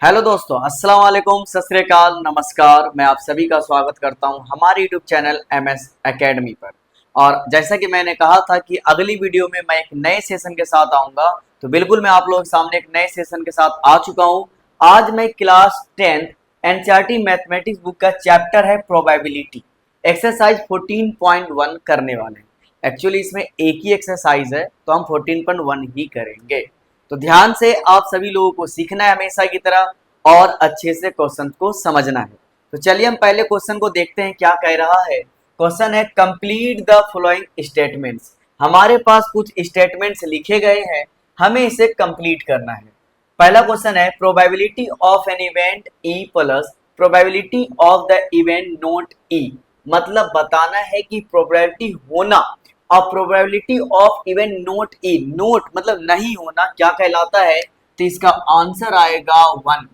Hello दोस्तों, अस्सलाम वालेकुम, सत श्री अकाल, नमस्कार। मैं आप सभी का स्वागत करता हूं हमारे यूट्यूब चैनल एमएस एकेडमी पर। और जैसा कि मैंने कहा था कि अगली वीडियो में मैं एक नए सेशन के साथ आऊंगा, तो बिल्कुल मैं आप लोगों के सामने एक नए सेशन के साथ आ चुका हूं। आज मैं क्लास 10 एनसीईआरटी मैथमेटिक्स बुक का चैप्टर है प्रोबेबिलिटी, एक्सरसाइज 14.1 करने वाले हैं। एक्चुअली इसमें एक ही एक्सरसाइज है, तो हम 14.1 ही करेंगे। तो ध्यान से आप सभी लोगों को सीखना है हमेशा की तरह, और अच्छे से क्वेश्चन को समझना है। तो चलिए हम पहले क्वेश्चन को देखते हैं क्या कह रहा है। क्वेश्चन है कंप्लीट द फॉलोइंग स्टेटमेंट्स। हमारे पास कुछ स्टेटमेंट्स लिखे गए हैं, हमें इसे कंप्लीट करना है। पहला क्वेश्चन है probability of an event E plus probability of the event not E. मतलब बताना है कि प्रोबेबिलिटी होना और probability of event not E, not मतलब नहीं होना, क्या कहलाता है। तो इसका आंसर आएगा 1।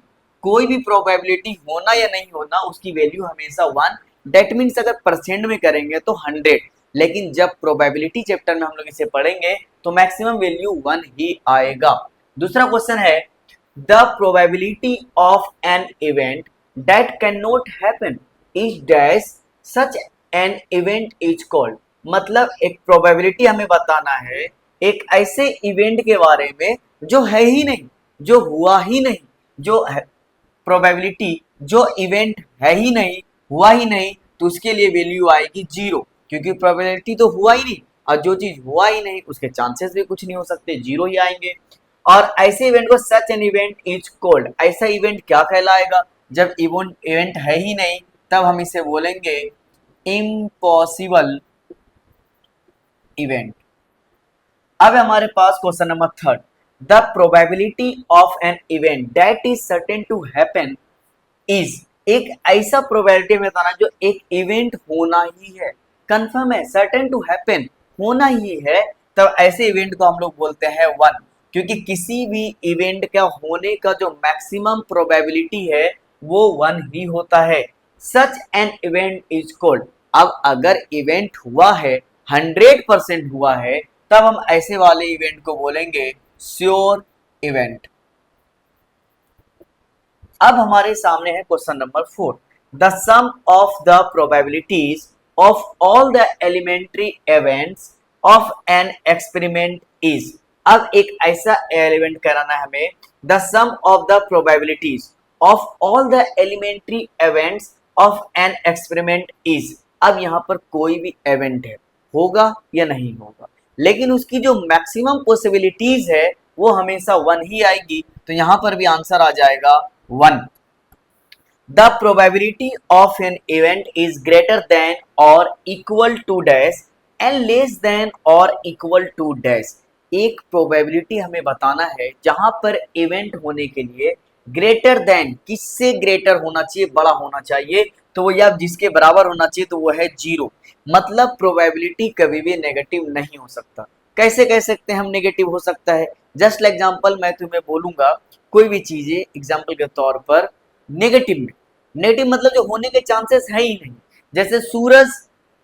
कोई भी प्रोबेबिलिटी होना या नहीं होना उसकी वैल्यू हमेशा 1। डेट मीन्स अगर परसेंट में करेंगे तो 100, लेकिन जब प्रोबेबिलिटी चैप्टर में हम लोग इसे पढ़ेंगे तो मैक्सिमम वैल्यू 1 ही आएगा। दूसरा क्वेश्चन है the probability of an event that can not happen is dash such an event is called. मतलब एक प्रोबेबिलिटी हमें बताना है एक ऐसे इवेंट के बारे में जो है ही नहीं, जो हुआ ही नहीं, जो प्रोबेबिलिटी जो इवेंट है ही नहीं, हुआ ही नहीं, तो उसके लिए वैल्यू आएगी 0, क्योंकि प्रोबेबिलिटी तो हुआ ही नहीं और जो चीज हुआ ही नहीं उसके चांसेस भी कुछ नहीं हो सकते, 0 ही आएंगे। और ऐसे इवेंट को such an event is called, ऐसा इवेंट क्या कहलाएगा जब इवेंट है ही नहीं, तब हम इसे बोलेंगे इम्पॉसिबल इवेंट। अब हमारे पास question number third, the probability of an event that is certain to happen is. एक ऐसा प्रोबेबिलिटी बताना जो एक इवेंट होना ही है, कंफर्म है, सर्टेन टू हैपन होना ही है, तब ऐसे इवेंट को हम लोग बोलते हैं 1। क्योंकि किसी भी इवेंट का होने का जो मैक्सिमम प्रोबेबिलिटी है वो 1 ही होता है। Such an event is called. अब अगर इवेंट हुआ है, 100% हुआ है, तब हम ऐसे वाले इवेंट को बोलेंगे श्योर इवेंट। अब हमारे सामने है question number 4, the sum of the probabilities of all the elementary events of an experiment is. अब एक ऐसा एलिमेंट कराना है हमें, the sum of the probabilities of all the elementary events of an experiment is. अब यहाँ पर कोई भी इवेंट है, होगा या नहीं होगा, लेकिन उसकी जो मैक्सिमम पॉसिबिलिटीज है वो हमेशा 1 ही आएगी, तो यहां पर भी आंसर आ जाएगा 1। The probability of an event is greater than और equal to dash and less than और इक्वल टू डैश। एक प्रोबेबिलिटी हमें बताना है जहां पर इवेंट होने के लिए ग्रेटर देन, किससे ग्रेटर होना चाहिए, बड़ा होना चाहिए, तो वो या जिसके बराबर होना चाहिए तो वो है 0। मतलब प्रोबेबिलिटी कभी भी नेगेटिव नहीं हो सकता। कैसे कह सकते हैं हम नेगेटिव हो सकता है? जस्ट एग्जांपल मैं तुम्हें बोलूंगा, कोई भी चीजें एग्जांपल के तौर पर नेगेटिव में, नेगेटिव मतलब जो होने के चांसेस है ही नहीं। जैसे सूरज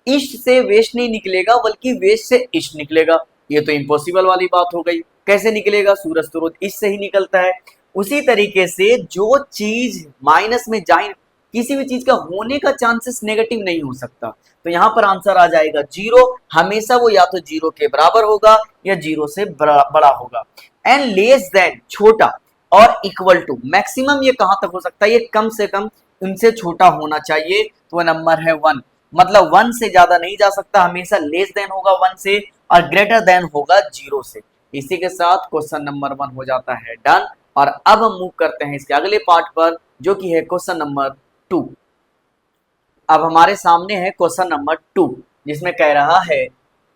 ईस्ट से वेस्ट नहीं निकलेगा बल्कि वेस्ट से ईस्ट निकलेगा, ये तो इम्पॉसिबल वाली बात हो गई। कैसे निकलेगा? सूरज तो रोज ईस्ट से ही निकलता है। उसी तरीके से जो चीज माइनस में जाए, किसी भी चीज का होने का चांसेस नेगेटिव नहीं हो सकता, तो यहां पर आंसर आ जाएगा 0। हमेशा वो या तो 0 के बराबर होगा या 0 से बड़ा होगा। एंड लेस देन छोटा और इक्वल टू, मैक्सिमम ये कहां तक हो सकता है, ये कम से कम उनसे छोटा होना चाहिए, तो वह नंबर है 1। मतलब 1 से ज्यादा नहीं जा सकता, हमेशा लेस देन होगा 1 से और ग्रेटर देन होगा 0 से। इसी के साथ क्वेश्चन नंबर 1 हो जाता है डन। और अब हम मूव करते हैं इसके अगले पार्ट पर, जो कि है क्वेश्चन नंबर 2। अब हमारे सामने है क्वेश्चन नंबर 2, जिसमें कह रहा है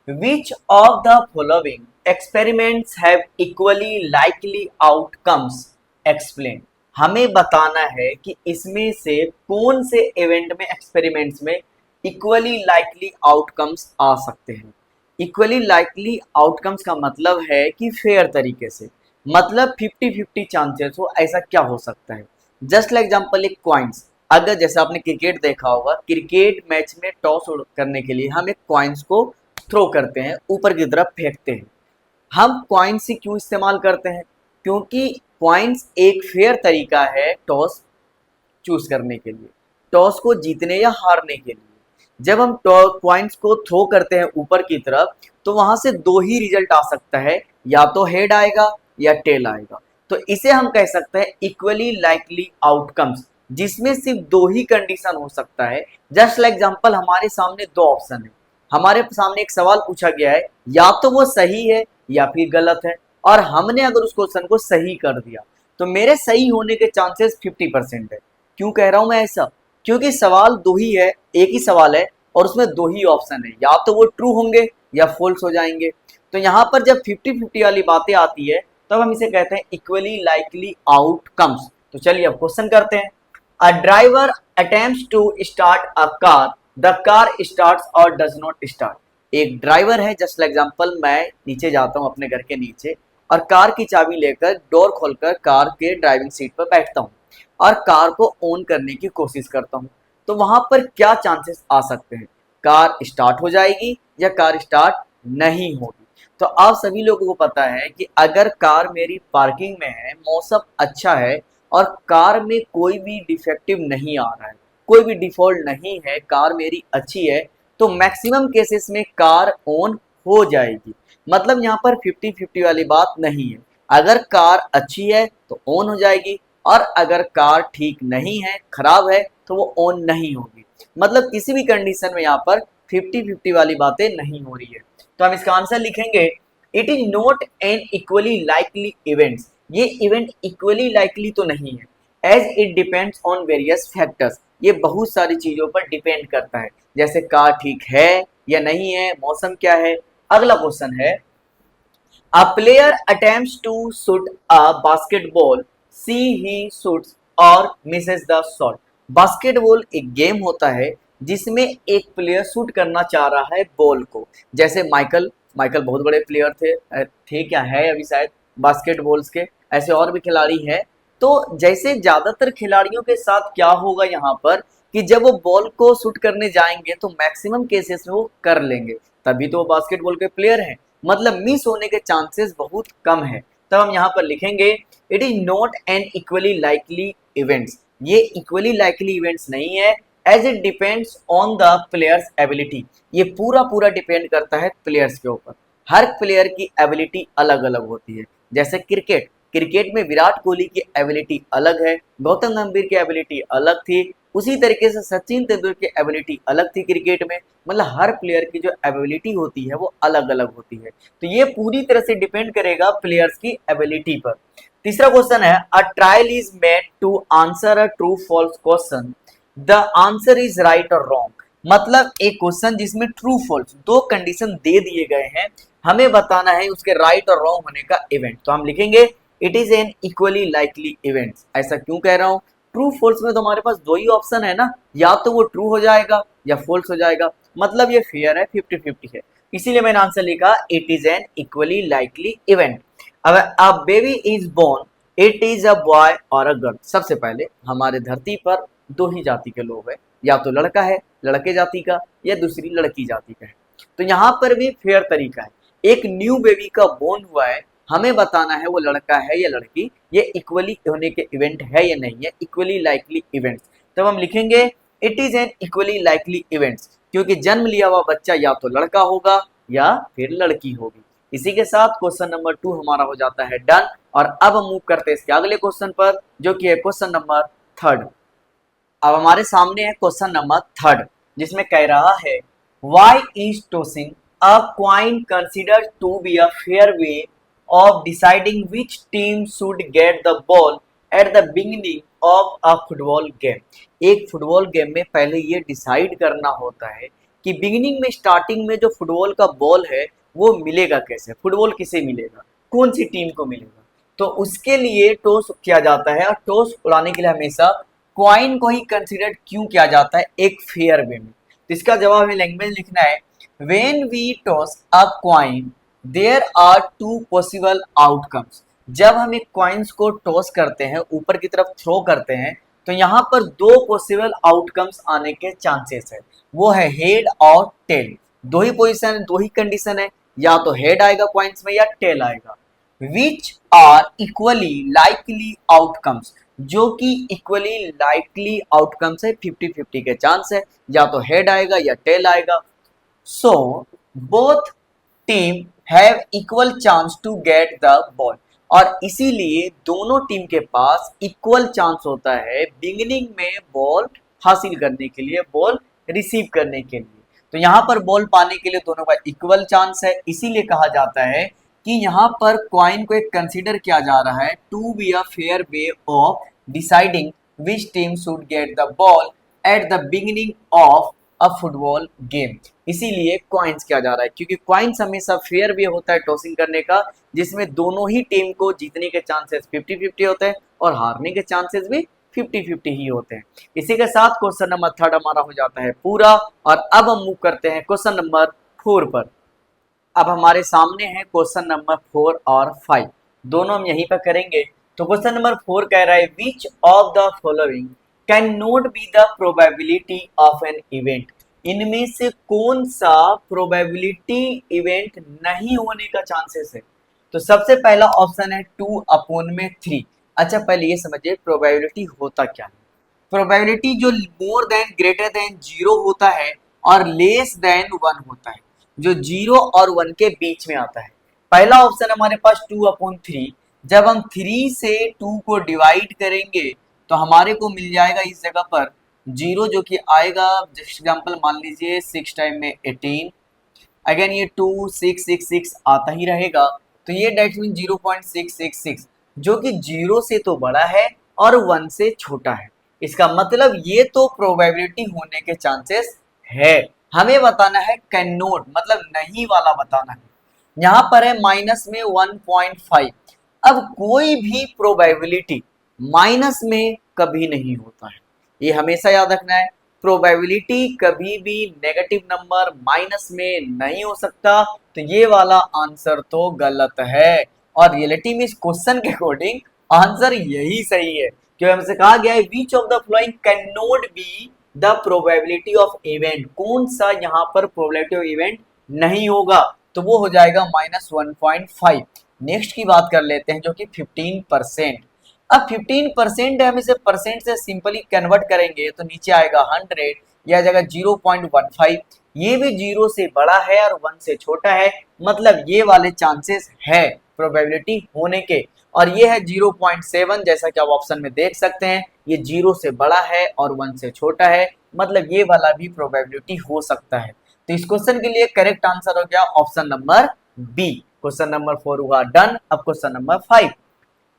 which of the following experiments have equally likely outcomes explain. हमें बताना है कि इसमें से कौन से इवेंट में, एक्सपेरिमेंट्स में इक्वली लाइकली आउटकम्स आ सकते हैं। इक्वली लाइकली आउटकम्स का मतलब है कि फेयर तरीके से, मतलब 50-50 चांसेस हो, ऐसा क्या हो सकता है। जस्ट लाइक एग्जांपल एक कॉइन्स, अगर जैसे आपने क्रिकेट देखा होगा, क्रिकेट मैच में टॉस करने के लिए हम एक कॉइन्स को थ्रो करते हैं, ऊपर की तरफ फेंकते हैं। हम कॉइन्स ही क्यों इस्तेमाल करते हैं? क्योंकि पॉइंट्स एक फेयर तरीका है टॉस चूज करने के लिए, टॉस को जीतने या हारने के लिए। जब हम पॉइंट्स को थ्रो करते हैं ऊपर की तरफ तो वहां से दो ही रिजल्ट आ सकता है, या तो हेड आएगा या टेल आएगा। तो इसे हम कह सकते हैं इक्वली लाइकली आउटकम्स, जिसमें सिर्फ दो ही कंडीशन हो सकता है। जस्ट लाइक एग्जांपल, हमारे सामने दो ऑप्शन है, हमारे सामने एक सवाल पूछा गया है, या तो वो सही है या फिर गलत है, और हमने अगर उस क्वेश्चन को सही कर दिया तो मेरे सही होने के चांसेस 50% है। क्यों कह रहा हूं मैं ऐसा? क्योंकि सवाल दो ही है, एक ही सवाल है और उसमें दो ही ऑप्शन है, या तो वो ट्रू होंगे या फॉल्स हो जाएंगे। तो यहाँ पर जब 50-50 वाली बातें आती है तब हम इसे कहते हैं इक्वली लाइकली आउटकम्स। तो चलिए अब क्वेश्चन करते हैं। A driver attempts to start a car, the car starts और डज नॉट स्टार्ट। एक ड्राइवर है, जस्ट लाइक एग्जांपल मैं नीचे जाता हूँ अपने घर के नीचे और कार की चाबी लेकर डोर खोलकर कार के ड्राइविंग सीट पर बैठता हूँ और कार को ऑन करने की कोशिश करता हूँ। तो वहां पर क्या चांसेस आ सकते हैं? कार स्टार्ट हो जाएगी या कार स्टार्ट नहीं होगी। तो आप सभी लोगों को पता है कि अगर कार मेरी पार्किंग में है, मौसम अच्छा है और कार में कोई भी डिफेक्टिव नहीं आ रहा है, कोई भी डिफॉल्ट नहीं है, कार मेरी अच्छी है, तो मैक्सिमम केसेस में कार ऑन हो जाएगी। मतलब यहाँ पर 50-50 वाली बात नहीं है। अगर कार अच्छी है तो ऑन हो जाएगी और अगर कार ठीक नहीं है, खराब है, तो वो ऑन नहीं होगी। मतलब किसी भी कंडीशन में यहाँ पर 50-50 वाली बातें नहीं हो रही है। तो हम इसका आंसर लिखेंगे, it is not an equally likely events. ये इवेंट इक्वली लाइकली तो नहीं है, as it depends on various factors. ये बहुत सारी चीजों पर डिपेंड करता है, जैसे कार ठीक है या नहीं है, मौसम क्या है। अगला क्वेश्चन है, a player attempts to shoot a basketball, see he shoots or misses the shot। Basketball एक गेम होता है जिसमें एक प्लेयर शूट करना चाह रहा है बॉल को। जैसे माइकल माइकल बहुत बड़े प्लेयर थे क्या है अभी शायद बास्केटबॉल्स के, ऐसे और भी खिलाड़ी हैं। तो जैसे ज्यादातर खिलाड़ियों के साथ क्या होगा यहाँ पर कि जब वो बॉल को शूट करने जाएंगे तो मैक्सिमम केसेस में वो कर लेंगे, तभी तो वो बास्केटबॉल के प्लेयर हैं। मतलब मिस होने के चांसेस बहुत कम है। तब हम यहाँ पर लिखेंगे, it is not an equally likely events. ये इक्वली लाइकली इवेंट्स नहीं है, as it depends on the players ability. ये पूरा पूरा डिपेंड करता है प्लेयर्स के ऊपर। हर प्लेयर की एबिलिटी अलग अलग होती है। जैसे क्रिकेट, क्रिकेट में विराट कोहली की एबिलिटी अलग है, गौतम गंभीर की एबिलिटी अलग थी, उसी तरीके से सचिन तेंदुलकर की एबिलिटी अलग थी क्रिकेट में। मतलब हर प्लेयर की जो एबिलिटी होती है वो अलग अलग होती है। तो ये पूरी तरह से डिपेंड करेगा प्लेयर्स की एबिलिटी पर। तीसरा क्वेश्चन है, a trial is made to answer a true false question, the answer is right और रॉन्ग। मतलब एक क्वेश्चन जिसमें ट्रू फॉल्स दो कंडीशन दे दिए गए हैं, हमें बताना है उसके राइट और रॉन्ग होने का इवेंट। तो हम लिखेंगे, it is an equally likely event. ऐसा क्यों कह रहा हूं? ट्रू फॉल्स में तो हमारे पास दो ही ऑप्शन है ना, या तो वो ट्रू हो जाएगा या फॉल्स हो जाएगा। मतलब ये फेयर है, 50-50 है, इसीलिए मैंने आंसर लिखा, it is an equally likely event. अब a baby is born, it is a boy और अ गर्ल। सबसे पहले हमारे धरती पर दो ही जाति के लोग हैं, या तो लड़का है लड़के जाति का या दूसरी लड़की जाति का है। तो यहाँ पर भी फेयर तरीका है। एक न्यू बेबी का बोर्न हुआ है, हमें बताना है वो लड़का है या लड़की, ये इक्वली होने के इवेंट है या नहीं है, इक्वली लाइकली इवेंट्स। तब हम लिखेंगे, it is an equally likely events, क्योंकि जन्म लिया हुआ बच्चा या तो लड़का होगा या फिर लड़की होगी। इसी के साथ क्वेश्चन नंबर 2 हमारा हो जाता है डन। और अब हम मूव करते हैं इसके अगले क्वेश्चन पर, जो कि है क्वेश्चन नंबर 3। अब हमारे सामने है क्वेश्चन नंबर 3, जिसमें कह रहा है, why is tossing a coin considered to be a fair way of deciding which team should get the ball at the beginning of a football game. एक फुटबॉल गेम में पहले ये डिसाइड करना होता है कि बिगिनिंग में, स्टार्टिंग में जो फुटबॉल का बॉल है वो मिलेगा कैसे, फुटबॉल किसे मिलेगा, कौन सी टीम को मिलेगा। तो उसके लिए टॉस किया जाता है, और टॉस उड़ाने के लिए हमेशा क्वाइन को ही कंसिडर क्यों किया जाता है एक फेयर वे में। तो इसका जवाब हमें लैंग्वेज लिखना है, when we toss a coin there are two possible outcomes. जब हम एक क्वाइंस को टॉस करते हैं, ऊपर की तरफ थ्रो करते हैं, तो यहाँ पर दो पॉसिबल आउटकम्स आने के चांसेस है, वो है हेड और टेल। दो ही पोजीशन है, दो ही कंडीशन है, या तो हेड आएगा क्वाइंस में या टेल आएगा। Which are equally likely outcomes, जो कि इक्वली लाइकली आउटकम्स है, 50-50 के चांस है, या तो हेड आएगा या टेल आएगा। So both team have equal chance to get the ball, और इसीलिए दोनों टीम के पास इक्वल चांस होता है बिगिनिंग में बॉल हासिल करने के लिए, बॉल रिसीव करने के लिए। तो यहाँ पर बॉल पाने के लिए दोनों का इक्वल चांस है, इसीलिए कहा जाता है कि यहाँ पर क्वाइन को एक कंसीडर किया जा रहा है to be a fair way of deciding which team should get the ball at the beginning of a football game. इसीलिए क्वाइंस किया जा रहा है, क्योंकि क्वाइंस हमेशा फेयर वे होता है टॉसिंग करने का, जिसमें दोनों ही टीम को जीतने के चांसेस 50-50 होते हैं और हारने के चांसेस भी 50-50 ही होते हैं। इसी के साथ क्वेश्चन नंबर 3 हमारा हो जाता है पूरा, और अब हम मूव करते हैं क्वेश्चन नंबर 4 पर। अब हमारे सामने है क्वेश्चन नंबर 4 और 5, दोनों हम यहीं पर करेंगे। तो क्वेश्चन नंबर 4 कह रहा है which of the following can not be the probability of an event, इनमें से कौन सा प्रोबेबिलिटी इवेंट नहीं होने का चांसेस है। तो सबसे पहला ऑप्शन है 2/3। अच्छा पहले ये समझिए प्रोबेबिलिटी होता क्या है। प्रोबेबिलिटी जो मोर देन ग्रेटर देन 0 होता है और लेस देन 1 होता है, जो 0 और 1 के बीच में आता है। पहला ऑप्शन हमारे पास 2/3, जब हम 3 से 2 को डिवाइड करेंगे तो हमारे को मिल जाएगा इस जगह पर 0, जो कि आएगा एग्जाम्पल मान लीजिए 6 टाइम में 18, अगेन ये 2 6 6 6 आता ही रहेगा, तो ये डेट मीन 0.666, जो कि 0 से तो बड़ा है और 1 से छोटा है। इसका मतलब ये तो प्रोबेबिलिटी होने के चांसेस है। हमें बताना है कैन नॉट, मतलब नहीं वाला बताना है। यहाँ पर है माइनस में 1.5। अब कोई भी प्रोबेबिलिटी माइनस में कभी नहीं होता है, ये हमेशा याद रखना है। प्रोबेबिलिटी कभी भी नेगेटिव नंबर माइनस में नहीं हो सकता, तो ये वाला आंसर तो गलत है। और रियलिटी में इस क्वेश्चन के अकॉर्डिंग आंसर यही सही है, क्योंकि हमसे कहा गया है which of the following can not be the probability of event, कौन सा यहाँ पर प्रोबेबिलिटी ऑफ इवेंट नहीं होगा, तो वो हो जाएगा -1.5। नेक्स्ट की बात कर लेते हैं जो कि 15%। अब 15% है, हम इसे परसेंट से सिंपली कन्वर्ट करेंगे तो नीचे आएगा 100, यह जगह 0.15, ये भी 0 से बड़ा है और 1 से छोटा है, मतलब ये वाले चांसेस है प्रोबेबिलिटी होने के। और ये है 0.7, जैसा कि आप ऑप्शन में देख सकते हैं, ये 0 से बड़ा है और 1 से छोटा है, मतलब ये वाला भी प्रोबेबिलिटी हो सकता है। तो इस क्वेश्चन के लिए करेक्ट आंसर हो गया option number B. Question number 4 हुआ डन। अब question number 5,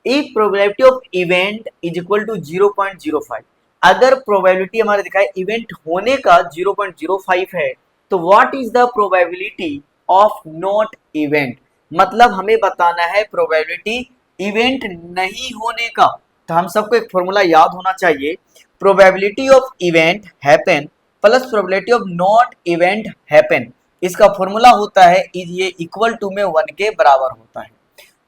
if probability of event is equal to 0.05, अगर प्रोबेबिलिटी हमारे दिखाए इवेंट होने का 0.05 है, तो what is the probability of not event, मतलब हमें बताना है प्रोबेबिलिटी इवेंट नहीं होने का। तो हम सबको एक फॉर्मूला याद होना चाहिए, probability of event happen plus probability of not event happen, इसका फॉर्मूला होता है इज ये इक्वल टू में 1 के बराबर होता है।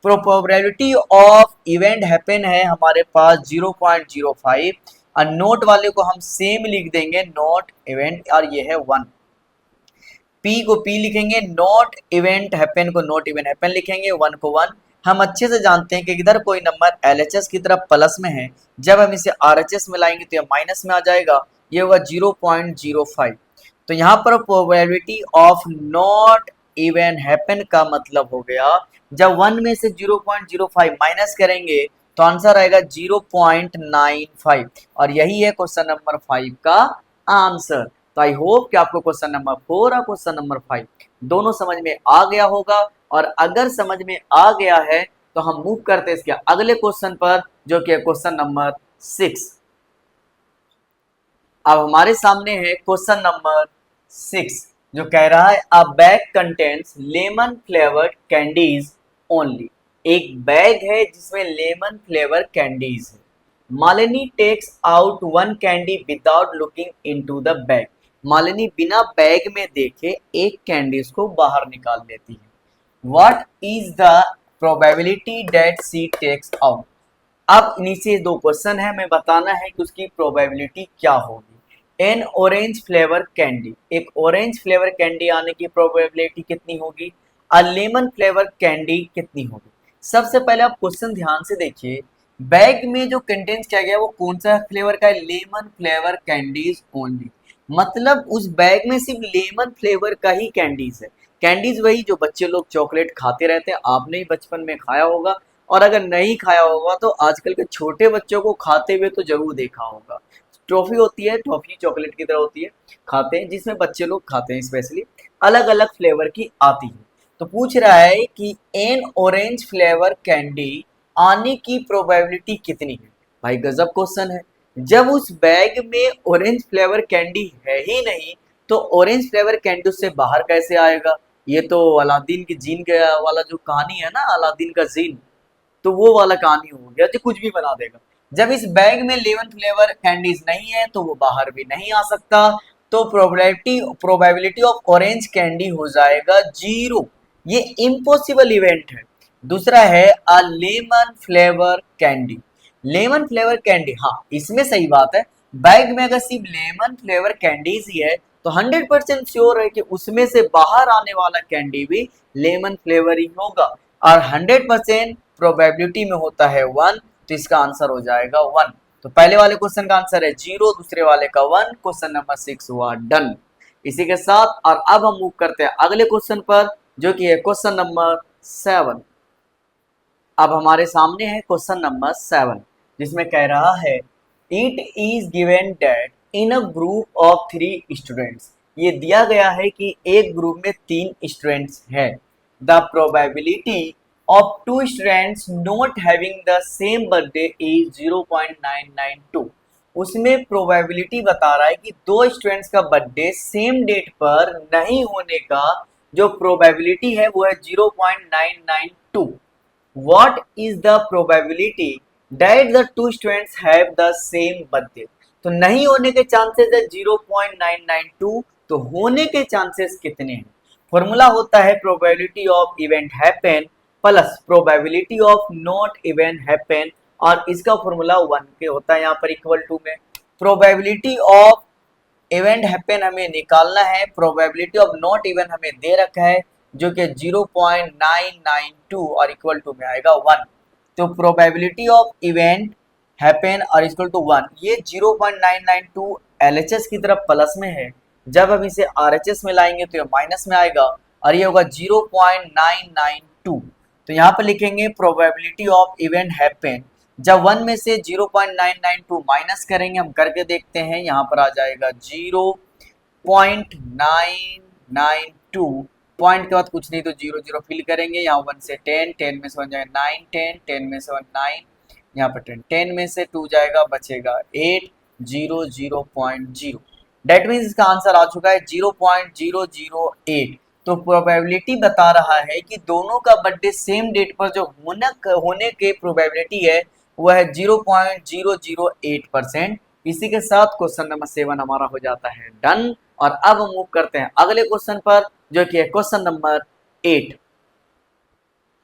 प्रोबेबिलिटी ऑफ इवेंट हैपन है हमारे पास 0.05, और नोट वाले को हम सेम लिख देंगे नॉट इवेंट, और ये है 1। पी को पी लिखेंगे, नॉट इवेंट हैपन को नॉट इवेंट हैपन लिखेंगे, 1 को 1। हम अच्छे से जानते हैं कि इधर कोई नंबर एलएचएस की तरफ प्लस में है, जब हम इसे आरएचएस में लाएंगे तो ये माइनस में आ जाएगा, ये होगा 0.05। तो यहाँ पर probability of not event happen का मतलब हो गया, जब 1 में से 0.05 माइनस करेंगे तो आंसर आएगा 0.95, और यही है क्वेश्चन नंबर 5 का आंसर। तो आई होप कि आपको क्वेश्चन नंबर 4 और क्वेश्चन नंबर 5 दोनों समझ में आ गया होगा, और अगर समझ में आ गया है तो हम मूव करते हैं इसके अगले क्वेश्चन पर, जो कि है क्वेश्चन नंबर 6। अब हमारे सामने है क्वेश्चन नंबर 6, जो कह रहा है a bag contents lemon flavoured candies only, एक बैग है जिसमें लेमन फ्लेवर कैंडीज है। Malini takes out 1 candy without looking into the bag, Malini बिना बैग में देखे एक कैंडीज को बाहर निकाल लेती है। What is the probability that she takes out, अब नीचे 2 क्वेश्चन है, हमें बताना है कि उसकी प्रोबेबिलिटी क्या होगी। एन ऑरेंज फ्लेवर कैंडी, एक ऑरेंज फ्लेवर कैंडी आने की प्रोबेबिलिटी कितनी होगी, अ लेमन फ्लेवर कैंडी कितनी होगी। सबसे पहले आप क्वेश्चन ध्यान से देखिए, बैग में जो कंटेंट्स किया गया है वो कौन सा फ्लेवर का है, लेमन फ्लेवर कैंडीज ओनली। मतलब उस बैग में सिर्फ लेमन फ्लेवर का ही कैंडीज है। कैंडीज वही जो बच्चे लोग चॉकलेट खाते रहते हैं, आपने ही बचपन में खाया होगा, और अगर नहीं खाया होगा तो आजकल के छोटे बच्चों को खाते हुए तो जरूर देखा होगा। टॉफी होती है, टॉफी चॉकलेट की तरह होती है, खाते हैं, जिसमें बच्चे लोग खाते हैं, स्पेशली अलग अलग फ्लेवर की आती है। तो पूछ रहा है कि एन ऑरेंज फ्लेवर कैंडी आने की प्रोबेबिलिटी कितनी है। भाई गजब क्वेश्चन है। जब उस बैग में ऑरेंज फ्लेवर कैंडी है ही नहीं, तो ऑरेंज फ्लेवर कैंडी उससे बाहर कैसे आएगा। ये तो अलादीन की जीन का वाला जो कहानी है ना, अलादीन का जीन, तो वो वाला कहानी हो गया जो कुछ भी बना देगा। जब इस बैग में 11 फ्लेवर कैंडीज नहीं है तो वो बाहर भी नहीं आ सकता। तो प्रोबेबिलिटी ऑफ ऑरेंज कैंडी हो जाएगा 0। ये इम्पॉसिबल इवेंट है। दूसरा है a lemon flavour candy. Lemon flavour candy, हाँ इसमें सही बात है। बैग में अगर सिर्फ लेमन फ्लेवर कैंडीज ही है तो 100% श्योर है कि उसमें से बाहर आने वाला कैंडी भी लेमन फ्लेवर ही होगा। और 100% प्रोबेबिलिटी में होता है 1, तो इसका आंसर हो जाएगा 1। तो पहले वाले क्वेश्चन का आंसर है 0, दूसरे वाले का 1। क्वेश्चन नंबर 6 हुआ डन। इसी के साथ और अब हम मूव करते हैं अगले क्वेश्चन पर, जो कि है क्वेश्चन नंबर 7। अब हमारे सामने है क्वेश्चन नंबर 7, जिसमें कह रहा है it is given that in a group of 3 students. ये दिया गया है कि एक ग्रुप में 3 स्टूडेंट्स हैं। The probability of 2 students not having the same birthday is 0.992। उसमें प्रोबेबिलिटी बता रहा है कि 2 स्टूडेंट्स का बर्थडे सेम डेट पर नहीं होने का जो प्रोबेबिलिटी है वो है 0.992। What is the probability that the two students have the same birthday? तो नहीं होने के चांसेस है 0.992, तो होने के चांसेस कितने हैं। फॉर्मूला होता है probability of event happen plus probability of not event happen, और इसका फॉर्मूला 1 के होता है यहाँ पर इक्वल टू में। प्रोबेबिलिटी ऑफ इवेंट हैपन हमें निकालना है, प्रोबेबिलिटी ऑफ नॉट इवेंट हमें दे रखा है जो कि 0.992 और इक्वल टू में आएगा 1। तो प्रोबेबिलिटी ऑफ इवेंट हैपन और इक्वल टू 1, ये 0.992 एलएचएस की तरफ प्लस में है, जब हम इसे आरएचएस में लाएंगे तो ये माइनस में आएगा और ये होगा 0.992। तो यहाँ पर लिखेंगे प्रोबेबिलिटी ऑफ इवेंट हैपन, जब 1 में से 0.992 माइनस करेंगे, हम करके देखते हैं, यहाँ पर आ जाएगा 0.992। पॉइंट के बाद कुछ नहीं तो 0 0 फिल करेंगे, यहाँ 1 से 10, 10 में से 1 जाएगा 9, 10, 10 में से 1 9, यहाँ पर 10, 10 में से 2 जाएगा, बचेगा 8, 0 0.0। डेट मीन्स इसका आंसर आ चुका है 0.008। तो प्रोबेबिलिटी बता रहा है कि दोनों का बर्थडे सेम डेट पर जो होने के प्रोबेबिलिटी है वह है 0.008%। इसी के साथ क्वेश्चन नंबर 7 हमारा हो जाता है डन। और अब हम मूव करते हैं अगले क्वेश्चन पर, जो कि है क्वेश्चन नंबर 8।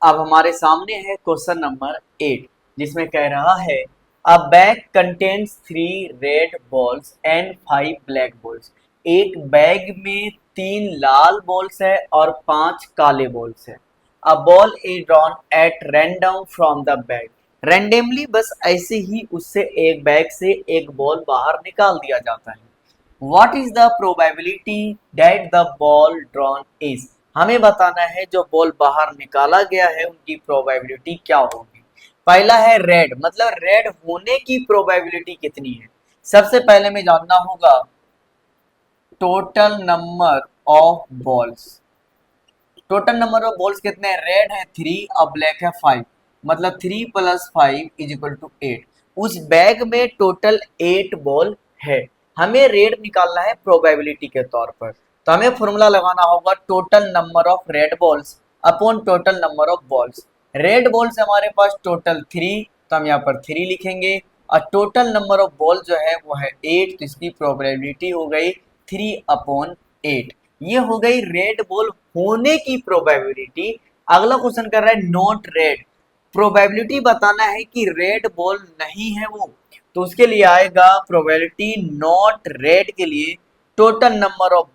अब हमारे सामने है क्वेश्चन नंबर 8, जिसमें कह रहा है a bag contains 3 red balls and 5 black balls. एक बैग में 3 लाल बॉल्स है और 5 काले बॉल्स है। A ball is drawn at random from the bag. Randomly, बस ऐसे ही उससे एक बैग से एक बॉल बाहर निकाल दिया जाता है। What is the probability that the ball drawn is? हमें बताना है जो बॉल बाहर निकाला गया है उनकी प्रोबेबिलिटी क्या होगी। पहला है रेड, मतलब रेड होने की प्रोबेबिलिटी कितनी है। सबसे पहले में जानना होगा total number of balls. Total number of balls कितने हैं, रेड है 3 और ब्लैक है 5, मतलब 3 + 5 = 8। उस बैग में टोटल 8 बॉल है। हमें रेड निकालना है प्रोबेबिलिटी के तौर पर, तो हमें फॉर्मूला लगाना होगा total number of red balls upon total number of balls. Red balls हमारे पास टोटल 3, तो हम यहाँ पर 3 लिखेंगे, और टोटल नंबर ऑफ बॉल जो है वो है 8, तो इसकी प्रोबेबिलिटी हो गई 3/8। ये हो गई रेड बॉल होने की प्रोबेबिलिटी। अगला क्वेश्चन कर रहा है नॉट रेड। प्रोबेबिलिटी बताना है कि रेड बॉल नहीं है वो, तो उसके लिए आएगा प्रोबेबिलिटी नॉट रेड के लिए total number of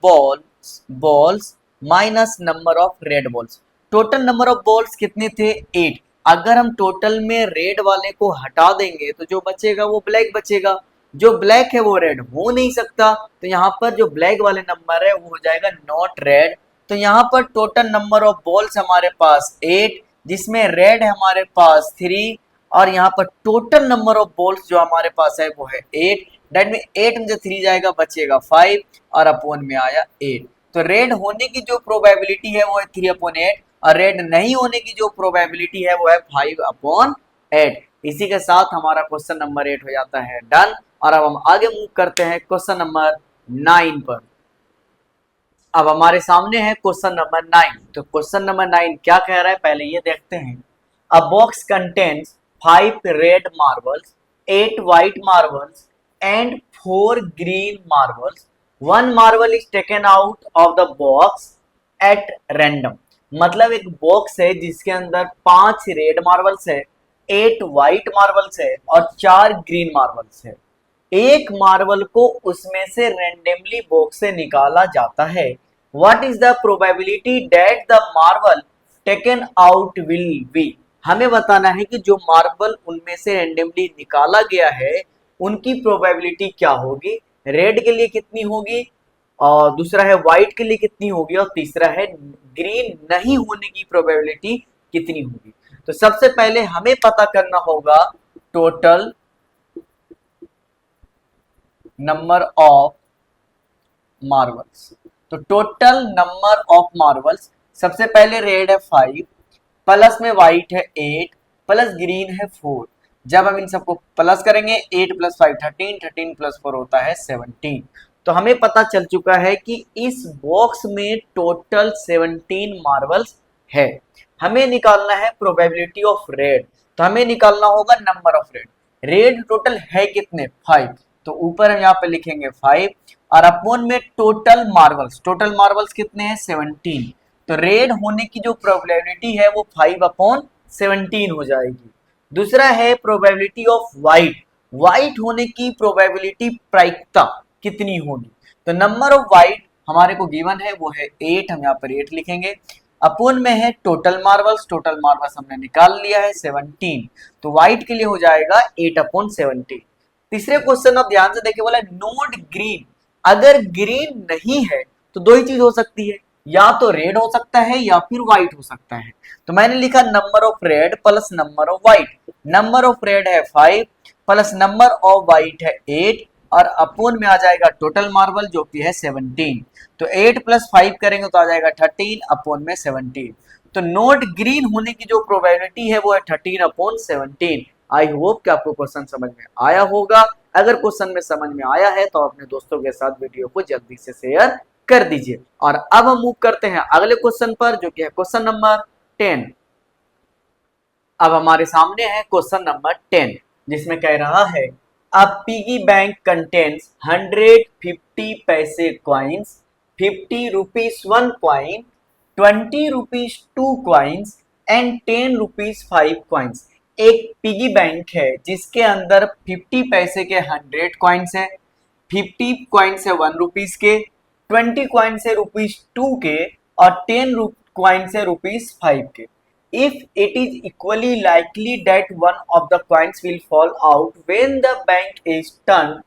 balls minus number of red balls. Total number of balls कितने थे, 8। अगर हम टोटल में रेड वाले को हटा देंगे तो जो बचेगा वो ब्लैक बचेगा, जो ब्लैक है वो रेड हो नहीं सकता, तो यहाँ पर जो ब्लैक वाले नंबर है वो हो जाएगा नॉट रेड। तो यहाँ पर टोटल नंबर ऑफ बॉल्स हमारे पास 8, जिसमें रेड है हमारे पास 3, और यहाँ पर टोटल नंबर ऑफ बॉल्स जो हमारे पास है वो है 8। डेट में 8 में से 3 जाएगा बचेगा 5 और अपॉन में आया 8। तो रेड होने की जो प्रोबेबिलिटी है वो है 3/8 और रेड नहीं होने की जो प्रोबेबिलिटी है वो है 5/8। इसी के साथ हमारा क्वेश्चन नंबर 8 हो जाता है डन। और अब हम आगे मूव करते हैं क्वेश्चन नंबर 9 पर। अब हमारे सामने है क्वेश्चन नंबर 9। तो क्वेश्चन नंबर 9 क्या कह रहा है पहले ये देखते हैं। अ box contains 5 red marbles, 8 white marbles and 4 green marbles. One marble is taken out of the box at random. मतलब एक बॉक्स है जिसके अंदर 5 रेड मार्बल्स है, 8 व्हाइट मार्बल्स है और 4 ग्रीन मार्बल्स है। एक मार्बल को उसमें से रेंडमली बॉक्स से निकाला जाता है। What is the probability that the marble taken out will be. हमें बताना है कि जो मार्बल उनमें से रेंडमली निकाला गया है उनकी प्रोबेबिलिटी क्या होगी, रेड के लिए कितनी होगी, और दूसरा है व्हाइट के लिए कितनी होगी, और तीसरा है ग्रीन नहीं होने की प्रोबेबिलिटी कितनी होगी। तो सबसे पहले हमें पता करना होगा टोटल नंबर ऑफ मार्बल्स। तो टोटल नंबर ऑफ मार्बल्स सबसे पहले रेड है 5, प्लस में व्हाइट है 8, प्लस ग्रीन है 4। जब हम इन सबको प्लस करेंगे 8 + 5 13, 13 + 4 होता है 17। तो हमें पता चल चुका है कि इस बॉक्स में टोटल 17 मार्बल्स है। हमें निकालना है प्रोबेबिलिटी ऑफ रेड, तो हमें निकालना होगा number of red. Red total है कितने 5, तो ऊपर हम यहाँ पे लिखेंगे 5 और अपॉन में टोटल मार्बल्स कितने हैं 17। तो रेड होने की जो प्रोबेबिलिटी है वो 5/17 हो जाएगी। दूसरा है प्रोबेबिलिटी ऑफ व्हाइट होने की प्रोबेबिलिटी प्रायिकता कितनी होगी। तो नंबर ऑफ व्हाइट हमारे को गिवन है वो है 8, हम यहाँ पर 8 लिखेंगे। अपोन में है टोटल मार्बल्स हमने निकाल लिया है 17, तो व्हाइट के लिए हो जाएगा 8/17। तीसरे क्वेश्चन आप ध्यान से देखिए, बोला नोट ग्रीन। अगर ग्रीन नहीं है तो दो ही चीज हो सकती है, या तो रेड हो सकता है या फिर व्हाइट हो सकता है। तो मैंने लिखा number of red plus number of white. Number of red है 5 प्लस नंबर ऑफ व्हाइट है 8 और अपोन में आ जाएगा टोटल मार्बल जो कि है 17। तो 8 + 5 करेंगे तो आ जाएगा 13 अपोन में 17। तो नोट ग्रीन होने की जो प्रोबेबिलिटी है वो है 13/17। आई होप कि आपको क्वेश्चन समझ में आया होगा। अगर क्वेश्चन में समझ में आया है तो अपने दोस्तों के साथ वीडियो को जल्दी से शेयर कर दीजिए। और अब हम मूव करते हैं अगले क्वेश्चन पर जो कि है क्वेश्चन नंबर 10। अब हमारे सामने है क्वेश्चन नंबर 10 जिसमें कह रहा है अ पिगी बैंक कंटेन्स 150 पैसे coins, 50 rupees 1 coin, 20 rupees 2 coins and 10 rupees 5 coins. एक पिगी बैंक है जिसके अंदर 50 पैसे के 100 कॉइन्स है, 50 कॉइन्स है 1 रुपीज के, 20 कॉइन्स है ₹2 के और 10 कॉइन्स है ₹5 के। If it is equally likely that one of the coins will fall out when the bank is turned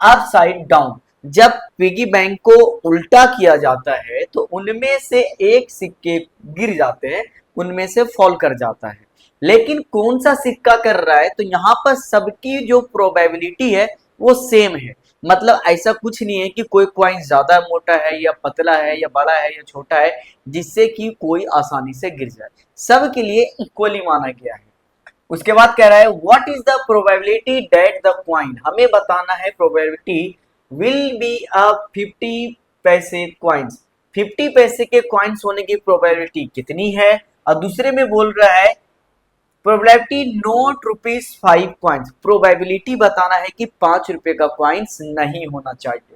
upside down, जब पिगी बैंक को उल्टा किया जाता है तो उनमें से एक सिक्के गिर जाते हैं, उनमें से फॉल कर जाता है। लेकिन कौन सा सिक्का कर रहा है, तो यहाँ पर सबकी जो प्रोबेबिलिटी है वो सेम है। मतलब ऐसा कुछ नहीं है कि कोई कॉइन ज्यादा मोटा है या पतला है या बड़ा है या छोटा है जिससे कि कोई आसानी से गिर जाए, सब के लिए इक्वली माना गया है। उसके बाद कह रहा है what is the probability that the coin, हमें बताना है प्रोबेबिलिटी विल बी अ 50 पैसे कॉइन्स, 50 पैसे के कॉइन्स होने की प्रोबेबिलिटी कितनी है। और दूसरे में बोल रहा है प्रोबेबिलिटी नोट ₹5 कॉइन्स, प्रोबेबिलिटी बताना है कि 5 रुपए का कॉइन्स नहीं होना चाहिए।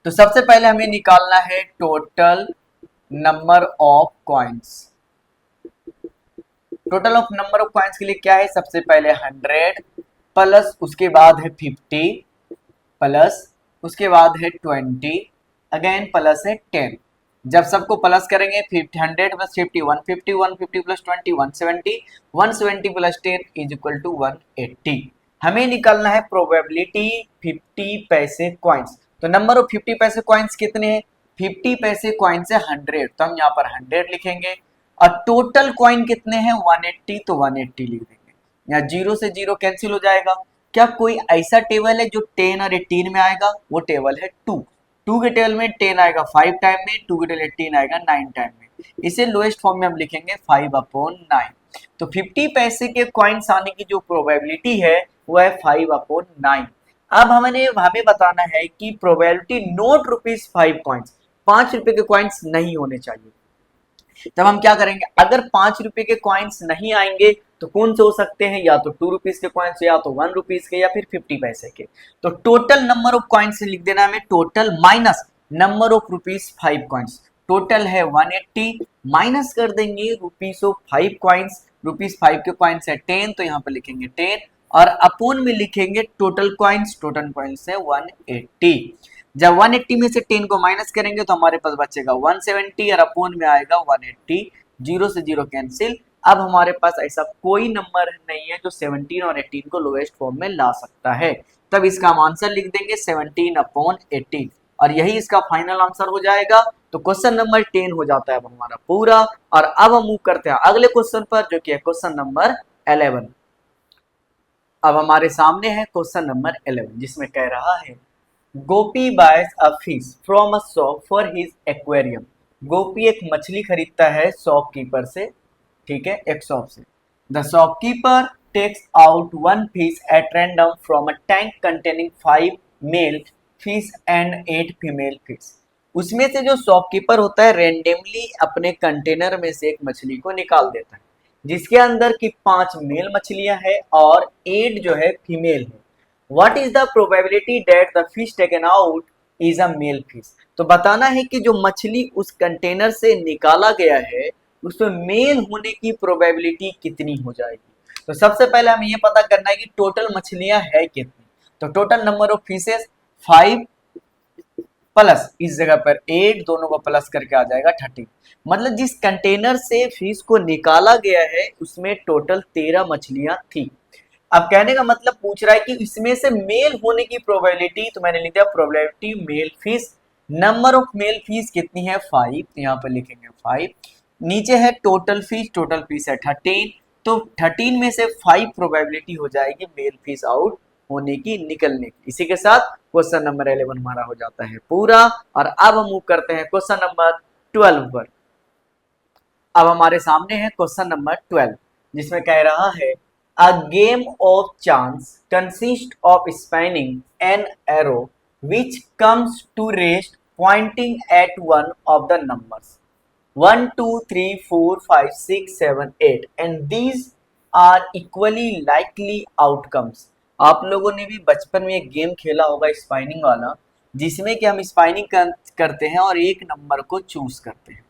तो सबसे पहले हमें निकालना है total number of coins. Total of number of coins के लिए क्या है, सबसे पहले 100 प्लस उसके बाद है 50 प्लस उसके बाद है 20 अगेन प्लस है 10। जब सबको प्लस करेंगे 100 plus 50 150 150 plus 20 170 170 plus 10 is equal to 180। हमें निकालना है प्रोबेबिलिटी 50 पैसे कॉइन्स। तो नंबर ऑफ 50 पैसे कॉइन्स कितने हैं? 50 पैसे कॉइन्स है 100, तो हम यहाँ पर 100 लिखेंगे। और टोटल कॉइन कितने हैं? 180, तो 180 लिख देंगे। यहाँ जीरो से जीरो कैंसिल हो जाएगा। क्या कोई ऐसा टेबल है जो 10 और 18 में आएगा? वो टेबल है 2 के टेबल में 10 आएगा 5 टाइम में, 2 के टेबल 18 आएगा 9 टाइम में। इसे लोएस्ट फॉर्म में हम लिखेंगे 5/9। तो 50 पैसे के कॉइन्स आने की जो प्रोबेबिलिटी है वो है 5/9। अब हमें बताना है कि प्रोबेबिलिटी नोट ₹5 कॉइन्स, 5 रुपए के कॉइन्स नहीं होने चाहिए। तब हम क्या करेंगे? अगर 5 रुपए के कॉइन्स नहीं आएंगे तो कौन से हो सकते हैं? या तो 2 रुपीज के कॉइन्स, या तो 1 रुपीज के, या फिर 50 पैसे के। तो टोटल नंबर ऑफ कॉइन्स लिख देना हमें, total minus number of ₹5 coins. Total है 180, माइनस कर देंगे रुपीज ऑफ 5 कॉइन्स। ₹5 के कॉइन्स है 10, तो यहाँ पर लिखेंगे 10 और अपोन में लिखेंगे टोटल कॉइन्स। टोटल कॉइन्स है 180। जब 180 में से 10 को माइनस करेंगे तो हमारे पास बचेगा 170 और अपोन में आएगा 180। जीरो से जीरो कैंसिल। अब हमारे पास ऐसा कोई नंबर नहीं है जो 17 और 18 को लोएस्ट फॉर्म में ला सकता है। तब इसका हम आंसर लिख देंगे 17/18 और यही इसका फाइनल आंसर हो जाएगा। तो क्वेश्चन नंबर 10 हो जाता है अब हमारा पूरा। और अब हम मूव करते हैं अगले क्वेश्चन पर, जो कि है क्वेश्चन नंबर 11। अब हमारे सामने है क्वेश्चन नंबर 11, जिसमें कह रहा है Gopi buys a fish from a shop for his aquarium. Gopi एक मछली खरीदता है शॉपकीपर से, ठीक है, एक शॉप से। The shopkeeper takes out 1 fish at random from a tank containing 5 male fish and 8 female fish. उसमें से जो शॉपकीपर होता है रेंडमली अपने कंटेनर में से एक मछली को निकाल देता है, जिसके अंदर की 5 मेल मछलियां हैं और 8 जो है फीमेल है। What is the probability that the fish taken out is a male fish? तो बताना है कि जो मछली उस कंटेनर से निकाला गया है उसमें मेल होने की प्रोबेबिलिटी कितनी हो जाएगी। तो सबसे पहले हमें ये पता करना है कि टोटल मछलियां है कितनी। तो total number of fishes 5 plus इस जगह पर 8, दोनों को प्लस करके आ जाएगा 30। मतलब जिस कंटेनर से फिश को निकाला गया है उसमें टोटल 13 मछलियां थी। अब कहने का मतलब पूछ रहा है कि इसमें से मेल होने की प्रोबेबिलिटी, तो मैंने लिख दिया probability male fish. Number of male fish कितनी है? 5, यहाँ पर लिखेंगे 5। नीचे है टोटल फिश है 13, तो 13 में से 5 प्रोबेबिलिटी हो जाएगी मेल फिश आउट होने की, निकलने की। इसी के साथ क्वेश्चन नंबर 11 हमारा हो जाता है पूरा। और अब हम मूव करते हैं क्वेश्चन नंबर 12 पर। अब हमारे सामने है क्वेश्चन नंबर 12, जिसमें कह रहा है A game of chance consists of spinning an arrow which comes to rest pointing at one of the numbers 1, 2, 3, 4, 5, 6, 7, 8 and these are equally likely outcomes। आप लोगों ने भी बचपन में एक गेम खेला होगा स्पाइनिंग वाला, जिसमें कि हम स्पाइनिंग करते हैं और एक नंबर को चूज करते हैं।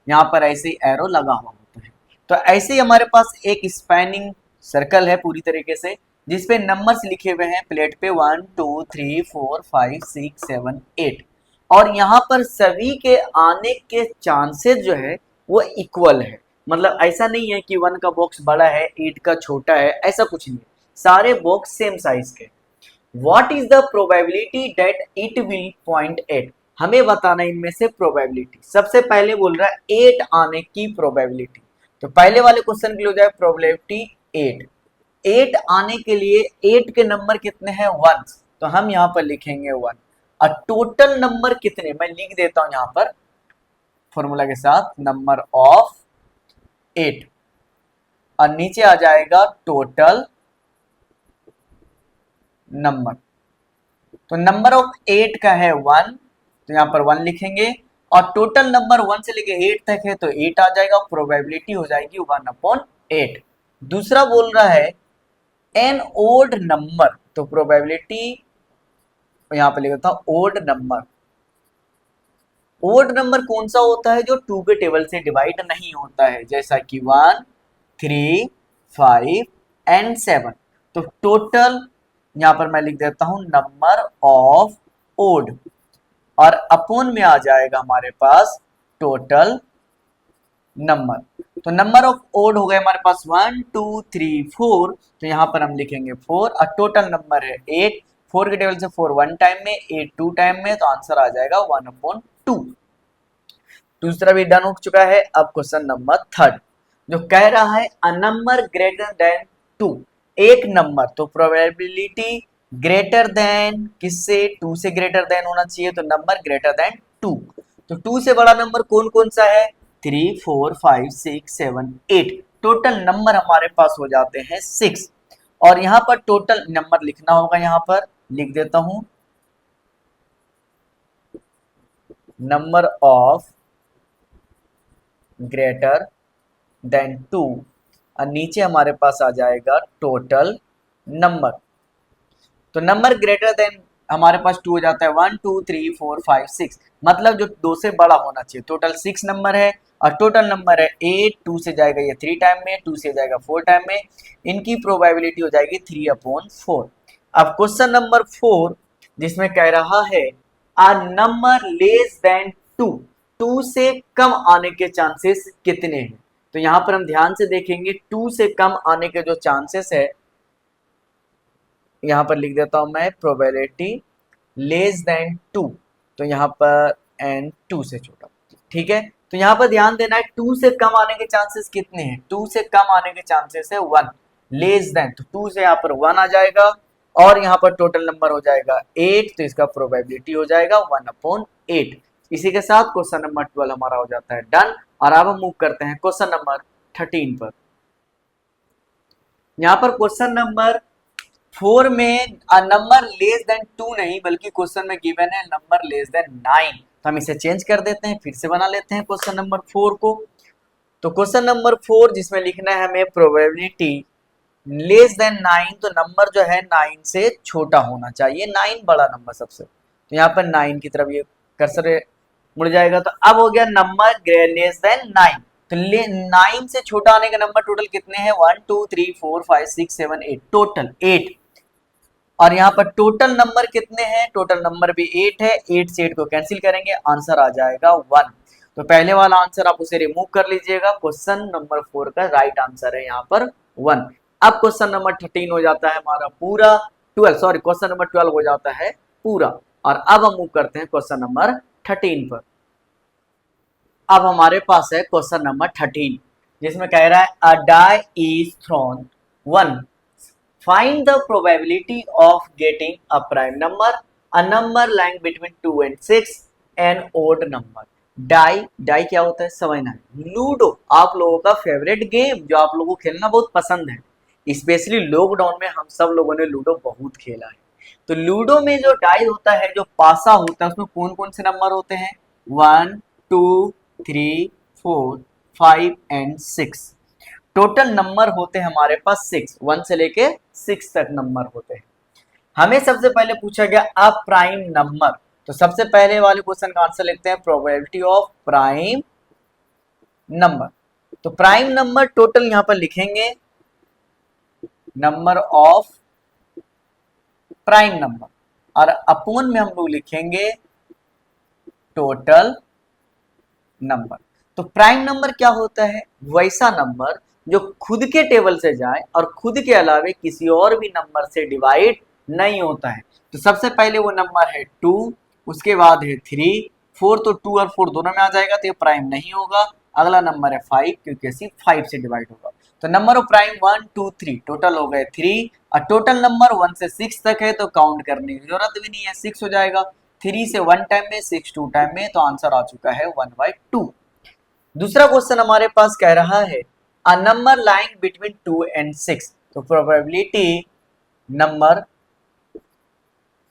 यहाँ पर ऐसे एरो लगा हुआ होता है। तो ऐसे ही हमारे पास एक स्पाइनिंग सर्कल है पूरी तरीके से, जिसपे नंबर्स लिखे हुए हैं प्लेट पे 1, 2, 3, 4, 5, 6, 7, 8 और यहाँ पर सभी के आने के चांसेस जो है वो इक्वल है। मतलब ऐसा नहीं है कि 1 का बॉक्स बड़ा है 8 का छोटा है, ऐसा कुछ नहीं, सारे बॉक्स सेम साइज के। What is the probability that it will point at? हमें बताना इनमें से प्रोबेबिलिटी। सबसे पहले बोल रहा है 8 आने की प्रोबेबिलिटी। तो पहले वाले क्वेश्चन के लिए हो जाए प्रोबेबिलिटी 8। 8 आने के लिए 8 के नंबर कितने हैं? 1, तो हम यहाँ पर लिखेंगे 1। और टोटल नंबर कितने, मैं लिख देता हूं यहाँ पर फॉर्मूला के साथ, नंबर ऑफ 8 और नीचे आ जाएगा टोटल नंबर। तो नंबर ऑफ 8 का है 1, तो यहाँ पर 1 लिखेंगे और टोटल नंबर 1 से लेके 8 तक है तो 8 आ जाएगा। प्रोबेबिलिटी हो जाएगी 1/8। दूसरा बोल रहा है एन ओड नंबर, तो प्रोबेबिलिटी यहाँ पे लिखा था ओड नंबर। ओड नंबर कौन सा होता है? जो 2 के टेबल से डिवाइड नहीं होता है, जैसा कि 1, 3, 5 एंड 7। तो टोटल यहाँ पर मैं लिख देता हूं नंबर ऑफ ओड और अपोन में आ जाएगा हमारे पास टोटल नंबर। तो नंबर ऑफ ओड हो गए हमारे पास 1 2 3 4, तो यहाँ पर हम लिखेंगे 4 और टोटल नंबर है 8। 4 के टेबल से 4 1 टाइम में, 8 2 टाइम में, तो आंसर आ जाएगा 1/2। दूसरा भी डन हो चुका है। अब क्वेश्चन नंबर थर्ड जो कह रहा है अ नंबर ग्रेटर देन 2, एक नंबर, तो प्रोबेबिलिटी ग्रेटर देन किससे, 2 से ग्रेटर देन होना चाहिए, तो नंबर ग्रेटर देन 2। तो 2 से बड़ा नंबर कौन कौन सा है, 3 4 5 6 7 8, टोटल नंबर हमारे पास हो जाते हैं 6। और यहाँ पर टोटल नंबर लिखना होगा, यहाँ पर लिख देता हूं नंबर ऑफ ग्रेटर देन 2 और नीचे हमारे पास आ जाएगा टोटल नंबर। तो नंबर ग्रेटर देन हमारे पास 2 हो जाता है 1 2 3 4 5 6, मतलब जो 2 से बड़ा होना चाहिए। टोटल 6 नंबर है और टोटल नंबर है 8। 2 से जाएगा ये 3 टाइम में, 2 से जाएगा 4 टाइम में, इनकी प्रोबेबिलिटी हो जाएगी 3/4। अब क्वेश्चन नंबर 4 जिसमें कह रहा है अ नंबर लेस देन 2, 2 से कम आने के चांसेस कितने हैं। तो यहाँ पर हम ध्यान से देखेंगे 2 से कम आने के जो चांसेस है, यहाँ पर लिख देता हूं मैं प्रोबेबिलिटी लेस देन 2, तो यहाँ पर एन 2 से छोटा, ठीक है। तो यहाँ पर ध्यान देना है 2 से कम आने के चांसेस कितने हैं, 2 से कम आने के चांसेस है 1, लेस देन, तो 2 से यहाँ पर 1 आ जाएगा और यहाँ पर टोटल नंबर हो जाएगा 8, तो इसका प्रोबेबिलिटी हो जाएगा 1/8। इसी के साथ क्वेश्चन नंबर 12 हमारा हो जाता है डन। और अब हम मूव करते हैं क्वेश्चन नंबर 13 पर। यहाँ पर क्वेश्चन नंबर 4 में नंबर लेस देन 2 नहीं बल्कि क्वेश्चन में गिवन है नंबर लेस देन 9, तो हम इसे चेंज कर देते हैं, फिर से बना लेते हैं क्वेश्चन नंबर 4 को। तो क्वेश्चन नंबर 4 जिसमें लिखना है हमें प्रोबेबिलिटी लेस देन 9, तो नंबर जो है 9 से छोटा होना चाहिए, 9 बड़ा नंबर सबसे, तो यहाँ पर 9 की तरफ ये कर्सर मुड़ जाएगा। तो अब हो गया नंबर लेस देन 9, तो 9 से छोटा आने का नंबर टोटल कितने हैं, 1 2 3 4 5 6 7 8, टोटल 8। और यहाँ पर टोटल नंबर कितने हैं, टोटल नंबर भी 8 है, 8 से 8 को कैंसिल करेंगे, आंसर आ जाएगा 1। तो पहले वाला आंसर आप उसे रिमूव कर लीजिएगा, क्वेश्चन नंबर 4 का राइट आंसर है यहाँ पर 1। अब क्वेश्चन नंबर 13 हो जाता है हमारा पूरा, 12 सॉरी क्वेश्चन नंबर 12 हो जाता है पूरा। और अब हम मूव करते हैं क्वेश्चन नंबर 13 पर। अब हमारे पास है क्वेश्चन नंबर 13 जिसमें कह रहा है a die is thrown 1, find the probability of getting a prime number, a number lying between 2 and 6, an odd number। Die क्या होता है समझना है, लूडो आप लोगों का फेवरेट गेम जो आप लोगों को खेलना बहुत पसंद है, स्पेशली लॉकडाउन में हम सब लोगों ने लूडो बहुत खेला है। तो लूडो में जो डाई होता है, जो पासा होता है, उसमें कौन कौन से नंबर होते हैं, 1 2 3 4 5 एंड 6, टोटल नंबर होते हैं हमारे पास 6, 1 से लेके 6 तक नंबर होते हैं। हमें सबसे पहले पूछा गया अ प्राइम नंबर, तो सबसे पहले वाले क्वेश्चन का आंसर लिखते हैं प्रोबेबिलिटी ऑफ प्राइम नंबर। तो प्राइम नंबर टोटल यहां पर लिखेंगे नंबर ऑफ प्राइम नंबर और अपोन में हम लोग लिखेंगे टोटल नंबर। तो प्राइम नंबर क्या होता है, वैसा नंबर जो खुद के टेबल से जाए और खुद के अलावे किसी और भी नंबर से डिवाइड नहीं होता है। तो सबसे पहले वो नंबर है 2, उसके बाद है 3, 4, तो 2 और 4 दोनों में आ जाएगा तो ये प्राइम नहीं होगा। अगला नंबर है 5 क्योंकि सिर्फ 5 से डिवाइड होगा। तो नंबर ऑफ प्राइम 1 2 3 टोटल हो गए 3 और टोटल नंबर 1 से 6 तक है तो काउंट करने की जरूरत भी नहीं है, 6 हो जाएगा। 3 से 1 टाइम में, 6 2 टाइम में, तो आंसर आ चुका है 1/2। दूसरा क्वेश्चन हमारे पास कह रहा है a number lying between 2 and 6, तो प्रोबेबिलिटी नंबर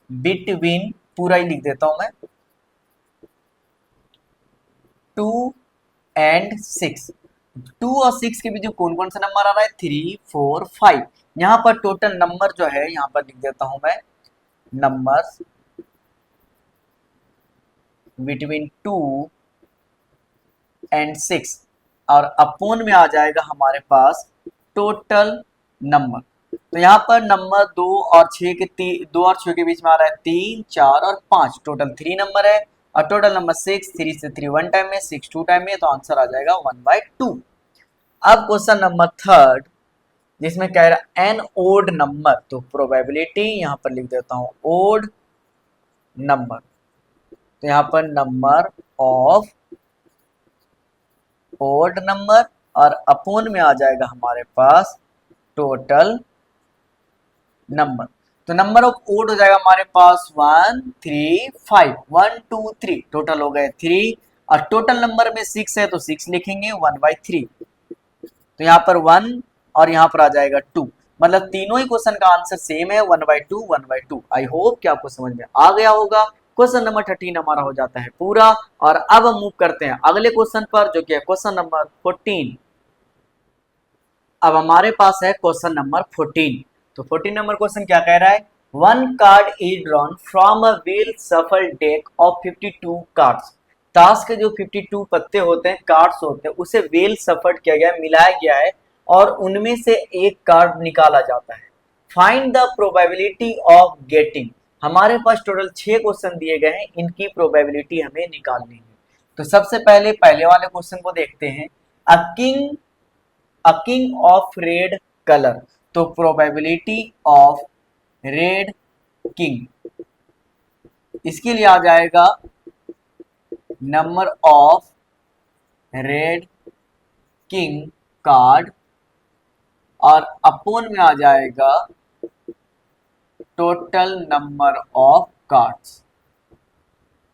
बिटवीन पूरा ही लिख देता हूं मैं 2 एंड 6, 2 और 6 के बीच में कौन कौन सा नंबर आ रहा है, 3 4 5, यहां पर टोटल नंबर जो है यहां पर लिख देता हूं मैं नंबर्स बिटवीन 2 एंड 6 और अपोन में आ जाएगा हमारे पास टोटल नंबर। तो यहाँ पर नंबर 2 और 6 के 2 और 6 के बीच में आ रहा है 3 4 और 5, टोटल 3 नंबर है और टोटल नंबर 6, 3 से 3 1 टाइम में, 6 2 टाइम में, तो आंसर आ जाएगा 1/2। अब क्वेश्चन नंबर 3 जिसमें कह रहा है एन ओड नंबर, तो प्रोबेबिलिटी यहां पर लिख देता हूं ओड नंबर, तो यहां पर नंबर ऑफ ओड नंबर और अपोन में आ जाएगा हमारे पास टोटल नंबर। तो नंबर ऑफ ओड हो जाएगा हमारे पास 1 3 5, 1 2 3 टोटल हो गए 3, और टोटल नंबर में 6 है तो 6 लिखेंगे 1/3, तो यहाँ पर 1 और यहाँ पर आ जाएगा 2, मतलब तीनों ही क्वेश्चन का आंसर सेम है 1/2 1/2। आई होप कि आपको समझ में आ गया होगा। क्वेश्चन नंबर 13 हमारा हो जाता है पूरा, और अब हम मूव करते हैं अगले क्वेश्चन पर जो कि है क्वेश्चन नंबर 14। अब हमारे पास है क्वेश्चन नंबर 14। तो 14 नंबर क्वेश्चन क्या कह रहा है, one card is drawn from a wheel सफल डेक ऑफ 52 कार्ड्स। ताश के जो 52 पत्ते होते हैं, कार्ड्स होते हैं, उसे व्हील सफल किया गया, मिलाया गया है और उनमें से एक कार्ड निकाला जाता है। Find the probability of getting. हमारे पास टोटल 6 क्वेश्चन दिए गए हैं, इनकी प्रोबेबिलिटी हमें निकालनी है। तो सबसे पहले पहले वाले क्वेश्चन को देखते हैं। A king of red colour, तो प्रोबेबिलिटी ऑफ रेड किंग, इसके लिए आ जाएगा number of red king card और अपोन में आ जाएगा टोटल नंबर ऑफ कार्ड्स।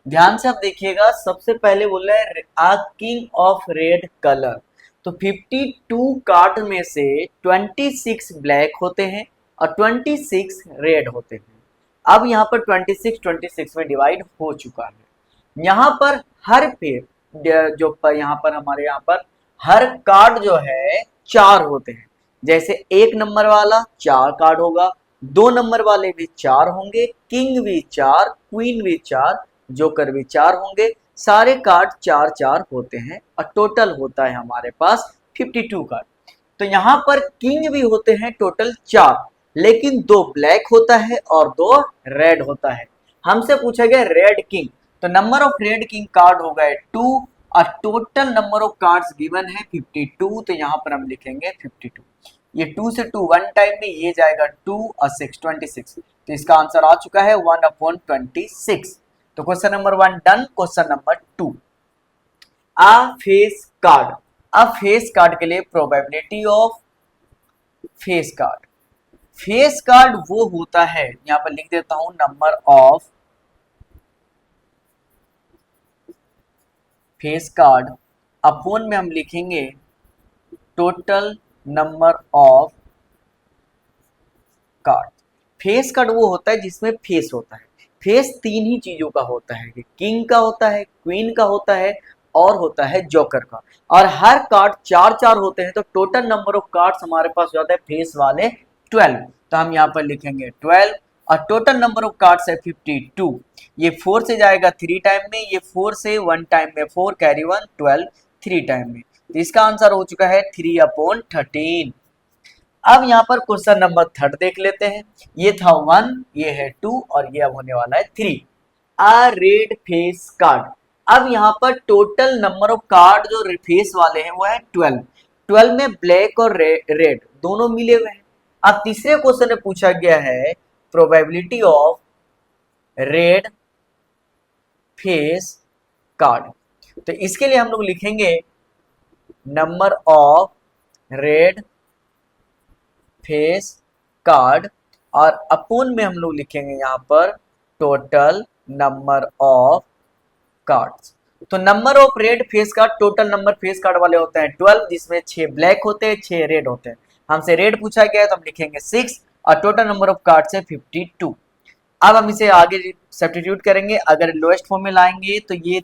ध्यान से आप देखिएगा, सबसे पहले बोल रहा है a king of red colour, तो 52 कार्ड में से 26 ब्लैक होते हैं और 26 रेड होते हैं। अब यहाँ पर 26 में डिवाइड हो चुका है। यहाँ पर हर पेयर जो यहाँ पर हमारे यहाँ पर हर कार्ड जो है 4 होते हैं। जैसे 1 नंबर वाला 4 कार्ड होगा, 2 नंबर वाले भी 4 होंगे, किंग भी 4, क्वीन भी 4, जोकर भी 4 होंगे। सारे कार्ड 4 होते हैं और टोटल होता है हमारे पास 52 कार्ड। तो यहाँ पर किंग भी होते हैं टोटल 4, लेकिन 2 ब्लैक होता है और 2 रेड होता है। हमसे पूछा गया रेड किंग, तो number of red king card हो गए 2 और total number of cards given है 52, तो यहाँ पर हम लिखेंगे 52। ये 2 से 2 1 टाइम में, ये जाएगा 2 और 6 26, तो इसका आंसर आ चुका है 1/26। तो question number 1 done. Question number 2, अ फेस कार्ड। अब फेस कार्ड के लिए probability of face card, face card वो होता है, यहां पर लिख देता हूं number of face card, upon में हम लिखेंगे total number of card. Face card वो होता है जिसमें फेस होता है। फेस 3 ही चीजों का होता है, किंग का होता है, क्वीन का होता है और होता है जोकर का, और हर कार्ड 4 होते हैं, तो टोटल नंबर ऑफ कार्ड्स हमारे पास हो जाता है फेस वाले 12, तो हम यहाँ पर लिखेंगे 12 और टोटल नंबर ऑफ कार्ड्स है 52। ये 4 से जाएगा 3 टाइम में, ये 4 से 1 टाइम में, 4 कैरी 1 12 3 टाइम में, तो इसका आंसर हो चुका है 3/13। अब यहाँ पर क्वेश्चन नंबर 3 देख लेते हैं। ये था 1, ये है 2 और ये अब होने वाला है 3। अ रेड फेस कार्ड, अब यहाँ पर टोटल नंबर ऑफ कार्ड जो फेस वाले हैं वो है 12। 12 में ब्लैक और रेड दोनों मिले हुए हैं। अब तीसरे क्वेश्चन में पूछा गया है probability of red face card, तो इसके लिए हम लोग लिखेंगे number of red face card और अपोन में हम लोग लिखेंगे यहाँ पर टोटल नंबर ऑफ कार्ड्स। तो number of red face card, total number face card वाले होते हैं 12, जिसमें 6 ब्लैक होते हैं, 6 रेड होते हैं। हमसे रेड पूछा गया है तो हम लिखेंगे 6 और टोटल नंबर ऑफ कार्ड्स है 52। अब हम इसे आगे सब्स्टिट्यूट करेंगे, अगर लोएस्ट फॉर्म में लाएंगे तो ये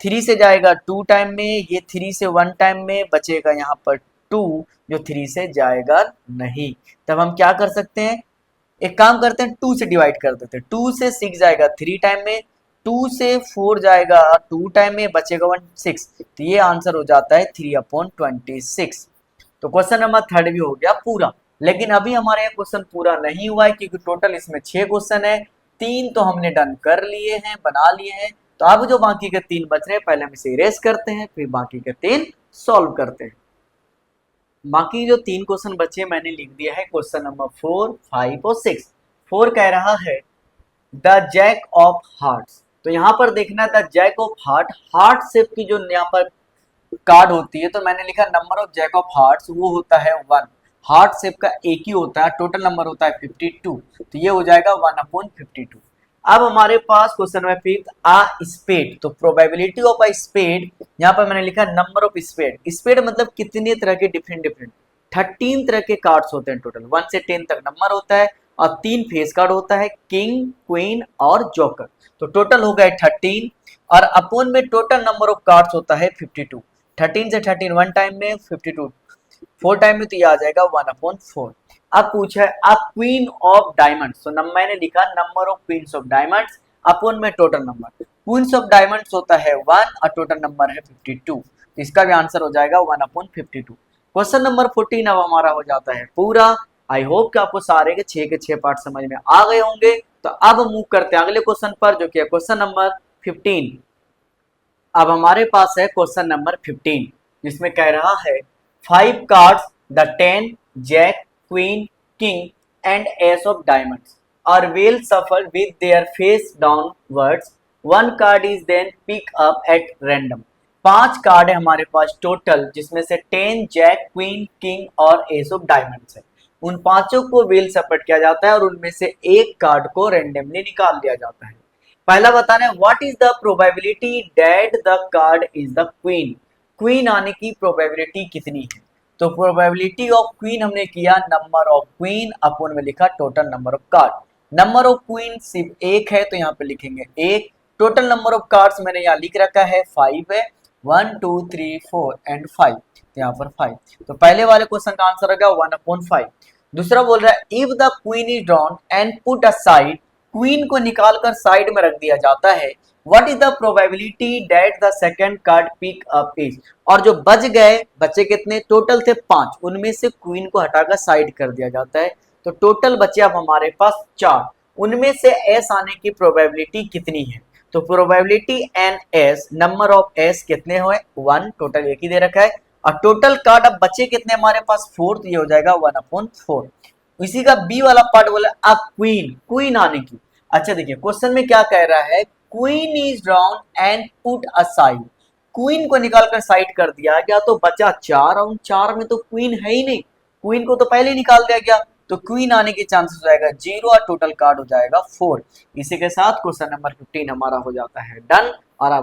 3 से जाएगा 2 टाइम में, ये 3 से 1 टाइम में, बचेगा यहाँ पर 2 जो 3 से जाएगा नहीं। तब हम क्या कर सकते हैं, एक काम करते हैं 2 से डिवाइड कर देते हैं। 2 से 6 जाएगा 3 टाइम में, 2 से 4 जाएगा 2 टाइम में, बचेगा 1 6, तो ये आंसर हो जाता है 3/26। तो क्वेश्चन नंबर 3 भी हो गया पूरा। लेकिन अभी हमारे यहाँ क्वेश्चन पूरा नहीं हुआ है, क्योंकि टोटल इसमें 6 क्वेश्चन है, 3 तो हमने डन कर लिए हैं, बना लिए हैं, तो अब जो बाकी के 3 बच रहे हैं पहले हम इसे इरेज करते हैं, फिर बाकी के 3 सॉल्व करते हैं। बाकी जो 3 क्वेश्चन बचे मैंने लिख दिया है क्वेश्चन नंबर 4, 5 और 6। 4 कह रहा है द जैक ऑफ हार्ट्स। तो यहाँ पर देखना the jack of heart shape की जो यहाँ पर कार्ड होती है, तो मैंने लिखा number of jack of hearts वो होता है 1। हार्ट शेप का एक ही होता है, टोटल नंबर होता है 52, तो ये हो जाएगा 1/52। अब हमारे पास क्वेश्चन नंबर 5 आ स्पेड। तो प्रोबेबिलिटी ऑफ अ स्पेड, यहाँ पर मैंने लिखा नंबर ऑफ स्पेड। स्पेड मतलब कितने तरह के डिफरेंट 13 तरह के कार्ड्स होते हैं टोटल, 1 से 10 तक नंबर होता है और 3 फेस कार्ड होता है, किंग, क्वीन और जोकर। तो टोटल हो गए 13 और अपोन में टोटल नंबर ऑफ कार्ड्स होता है 52। 13 से 13 1 टाइम में, 52 4 टाइम में, तो ये आ जाएगा 1/4। अब पूछा है अ क्वीन ऑफ डायमंड्स। तो मैंने लिखा number of queens of diamonds upon में total number. Queens of diamonds होता है 1 और टोटल नंबर है 52, तो इसका भी आंसर हो जाएगा 1/52। क्वेश्चन नंबर 14 अब हमारा हो जाता है पूरा। आई होप कि आपको सारे के 6 पार्ट समझ में आ गए होंगे। तो अब मूव करते हैं अगले क्वेश्चन पर, जो कि है क्वेश्चन नंबर 15। अब हमारे पास है क्वेश्चन नंबर 15, जिसमें कह रहा है 5 cards the 10 jack, queen, king and ace of diamonds are well shuffled with their face downwards. 1 card is then pick up at random. 5 card है हमारे पास टोटल, जिसमें से 10 जैक, क्वीन, किंग और एस ऑफ डायमंड्स है। उन पांचों को वेल सपरेट किया जाता है और उनमें से एक कार्ड को रेंडमली निकाल दिया जाता है। पहला बताना है what is the probability that the card is the queen. Queen आने की प्रोबेबिलिटी कितनी है? तो प्रोबेबिलिटी ऑफ क्वीन हमने किया नंबर ऑफ क्वीन अपन में लिखा total number of card. Number of queen सिर्फ एक है तो यहाँ पे लिखेंगे 1। टोटल नंबर ऑफ कार्ड्स मैंने यहाँ लिख रखा है 5 है, 1 2 3 4 एंड 5, तो यहाँ पर 5। तो पहले वाले क्वेश्चन का आंसर हो गया 1/5। दूसरा बोल रहा है if the queen is drawn and put aside. Queen को निकालकर साइड में रख दिया जाता है। What is the probability that the second card pick up is. और जो बच गए, बचे कितने? टोटल थे 5, उनमें से क्वीन को हटाकर साइड कर दिया जाता है, तो टोटल बचे अब हमारे पास 4। उनमें से एस आने की प्रोबेबिलिटी कितनी है? तो probability an ace, number of ace कितने हुए? 1, टोटल एक ही दे रखा है। और टोटल कार्ड अब बचे कितने हमारे पास? 4, तो ये हो जाएगा 1/4। इसी का बी वाला पार्ट बोला अ क्वीन, क्वीन आने की। अच्छा देखिए क्वेश्चन में क्या कह रहा है, queen is drawn and put aside. Queen को निकालकर साइड कर दिया गया तो बचा 4 और उन 4 में तो क्वीन है ही नहीं, क्वीन को तो पहले ही निकाल दिया गया, तो क्वीन आने के चांसेस हो जाएगा 0 और टोटल कार्ड हो जाएगा 4। इसी के साथ क्वेश्चन नंबर 15 हमारा हो जाता है डन। और अब